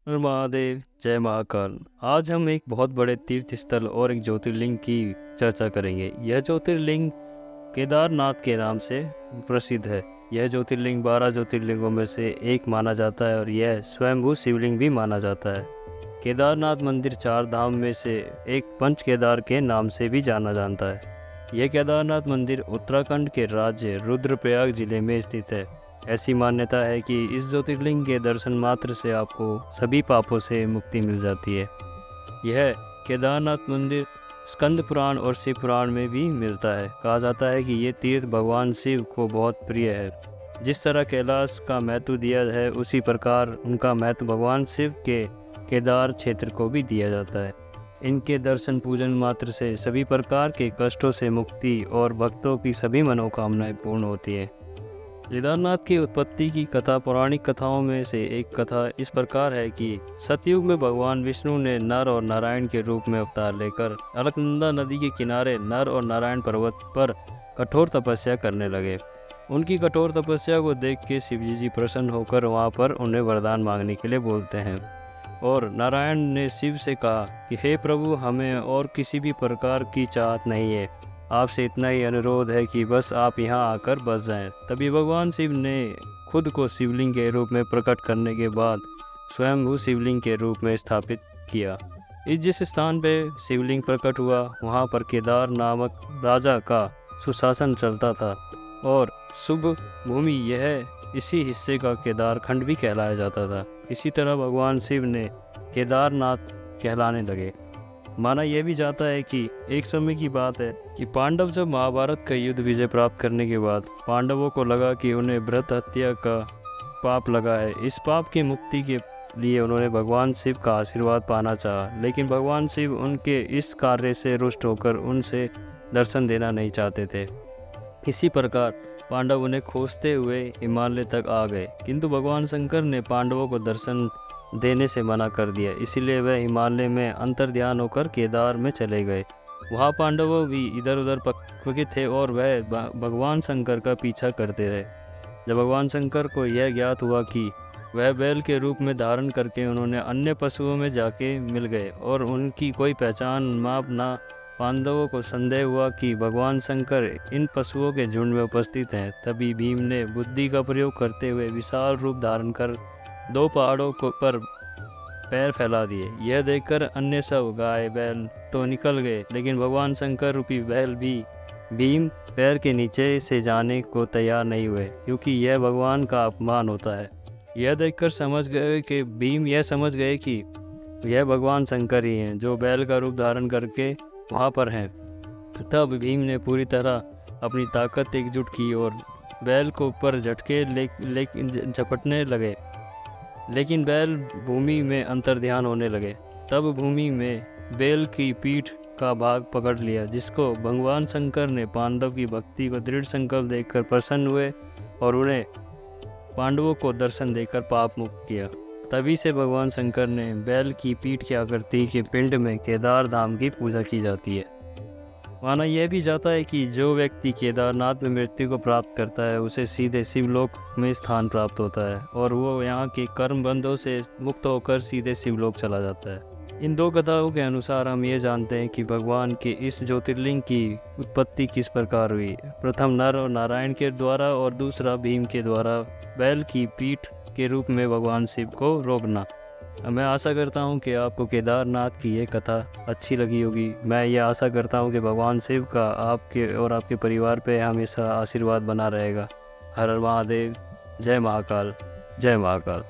हर महादेव, जय महाकाल। आज हम एक बहुत बड़े तीर्थ स्थल और एक ज्योतिर्लिंग की चर्चा करेंगे। यह ज्योतिर्लिंग केदारनाथ के नाम से प्रसिद्ध है। यह ज्योतिर्लिंग 12 ज्योतिर्लिंगों में से एक माना जाता है और यह स्वयंभू शिवलिंग भी माना जाता है। केदारनाथ मंदिर 4 धाम में से एक पंच केदार के नाम से भी जाना जाता है। यह केदारनाथ मंदिर उत्तराखंड के राज्य रुद्रप्रयाग जिले में स्थित है। ऐसी मान्यता है कि इस ज्योतिर्लिंग के दर्शन मात्र से आपको सभी पापों से मुक्ति मिल जाती है। यह केदारनाथ मंदिर स्कंद पुराण और शिव पुराण में भी मिलता है। कहा जाता है कि ये तीर्थ भगवान शिव को बहुत प्रिय है। जिस तरह कैलाश का महत्व दिया है उसी प्रकार उनका महत्व भगवान शिव के केदार क्षेत्र को भी दिया जाता है। इनके दर्शन पूजन मात्र से सभी प्रकार के कष्टों से मुक्ति और भक्तों की सभी मनोकामनाएं पूर्ण होती हैं। केदारनाथ की उत्पत्ति की कथा पौराणिक कथाओं में से एक कथा इस प्रकार है कि सतयुग में भगवान विष्णु ने नर और नारायण के रूप में अवतार लेकर अलकनंदा नदी के किनारे नर और नारायण पर्वत पर कठोर तपस्या करने लगे। उनकी कठोर तपस्या को देख के शिवजी जी प्रसन्न होकर वहां पर उन्हें वरदान मांगने के लिए बोलते हैं और नारायण ने शिव से कहा कि हे प्रभु, हमें और किसी भी प्रकार की चाहत नहीं है, आपसे इतना ही अनुरोध है कि बस आप यहाँ आकर बस जाएं। तभी भगवान शिव ने खुद को शिवलिंग के रूप में प्रकट करने के बाद स्वयंभू शिवलिंग के रूप में स्थापित किया। जिस स्थान पे शिवलिंग प्रकट हुआ वहाँ पर केदार नामक राजा का सुशासन चलता था और शुभ भूमि यह इसी हिस्से का केदार खंड भी कहलाया जाता था। इसी तरह भगवान शिव ने केदारनाथ कहलाने लगे। माना यह भी जाता है कि एक समय की बात है कि पांडव जब महाभारत का युद्ध विजय प्राप्त करने के बाद पांडवों को लगा कि उन्हें व्रत हत्या का पाप लगा है। इस पाप की मुक्ति के लिए उन्होंने भगवान शिव का आशीर्वाद पाना चाहा, लेकिन भगवान शिव उनके इस कार्य से रुष्ट होकर उनसे दर्शन देना नहीं चाहते थे। इसी प्रकार पांडव उन्हें खोजते हुए हिमालय तक आ गए, किंतु भगवान शंकर ने पांडवों को दर्शन देने से मना कर दिया। इसीलिए वह हिमालय में अंतर्ध्यान होकर केदार में चले गए। वहाँ पांडवों भी इधर उधर पके थे और वह भगवान शंकर का पीछा करते रहे। जब भगवान शंकर को यह ज्ञात हुआ कि वह बैल के रूप में धारण करके उन्होंने अन्य पशुओं में जाके मिल गए और उनकी कोई पहचान माप ना, पांडवों को संदेह हुआ कि भगवान शंकर इन पशुओं के झुंड में उपस्थित हैं। तभी भीम ने बुद्धि का प्रयोग करते हुए विशाल रूप धारण कर 2 पहाड़ों पर पैर फैला दिए। यह देखकर अन्य सब गाय बैल तो निकल गए, लेकिन भगवान शंकर रूपी बैल भी भीम पैर के नीचे से जाने को तैयार नहीं हुए, क्योंकि यह भगवान का अपमान होता है। यह देखकर भीम यह समझ गए कि यह भगवान शंकर ही हैं जो बैल का रूप धारण करके वहाँ पर हैं। तब भीम ने पूरी तरह अपनी ताकत एकजुट की और बैल को ऊपर झटके झपटने लगे, लेकिन बैल भूमि में अंतर्ध्यान होने लगे। तब भूमि में बैल की पीठ का भाग पकड़ लिया, जिसको भगवान शंकर ने पांडव की भक्ति को दृढ़ संकल्प देखकर प्रसन्न हुए और उन्हें पांडवों को दर्शन देकर पाप मुक्त किया। तभी से भगवान शंकर ने बैल की पीठ की आकृति के पिंड में केदार धाम की पूजा की जाती है। माना यह भी जाता है कि जो व्यक्ति केदारनाथ में मृत्यु को प्राप्त करता है उसे सीधे शिवलोक में स्थान प्राप्त होता है और वो यहाँ के कर्म बंधों से मुक्त होकर सीधे शिवलोक चला जाता है। इन 2 कथाओं के अनुसार हम ये जानते हैं कि भगवान के इस ज्योतिर्लिंग की उत्पत्ति किस प्रकार हुई। प्रथम नर और नारायण के द्वारा और दूसरा भीम के द्वारा बैल की पीठ के रूप में भगवान शिव को रोकना। मैं आशा करता हूँ कि आपको केदारनाथ की ये कथा अच्छी लगी होगी। मैं ये आशा करता हूँ कि भगवान शिव का आपके और आपके परिवार पे हमेशा आशीर्वाद बना रहेगा। हर हर महादेव, जय महाकाल, जय महाकाल।